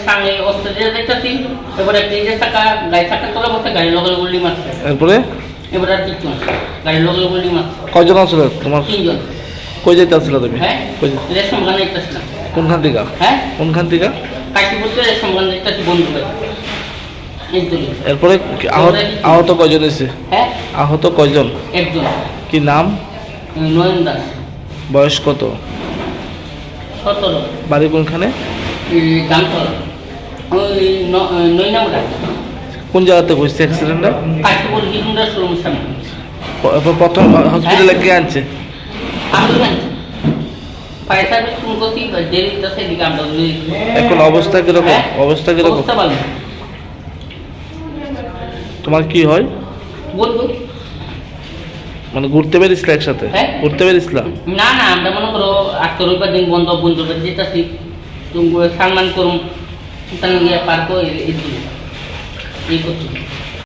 সামনে অস্ত্র দিয়ে দেখতেছি, এবারে ব্রিজের চাকা গাড়ি চাকা তোলা বসে গাড়ি লগল গুলি মারছে। এরপরে এবারে আর কিছু না, গাড়ি লগল গুলি মারছে। কয়জন আসছিল তোমার? 3 জন। কই যেতে আসছিল তুমি? হ্যাঁ, কই রেশম গান দেখতেছিলাম। কোনখান থেকে? হ্যাঁ, কোনখান থেকে? কাশীপুরতে রেশম গান দেখতেছি বন্ধু ভাই। এরপরে আহত কয়জন হয়েছে? হ্যাঁ, আহত কয়জন? একজন। কি নাম? নয়ন দাস। বয়স কত? 17। বাড়ি কোনখানে? গানতলা, ওই নয়নামুড়া। কোন জায়গাতে হয়েছে অ্যাক্সিডেন্টটা? কাশীপুর হিন্দুরা শোরুমের সামনে। প্রথম হসপিটালে কে আনছে? আমি জানছি ফায়ার সার্ভিস ফোন করছি, দেরি হচ্ছে এদিকে আমরা। এখন অবস্থা কিরকম? অবস্থা কিরকম? অবস্থা ভালো। তোমার কি হয়? বলবো মানে ঘুরতে বেরিয়েছিল একসাথে? হ্যাঁ। ঘুরতে বেরিয়েছিলাম? না না, আমরা মনে করো 8 রবিবার দিন বন্ধ, বন্ধুর বাড়ি যেতেছি, সম্মান করুন, পার্ক এই করছি।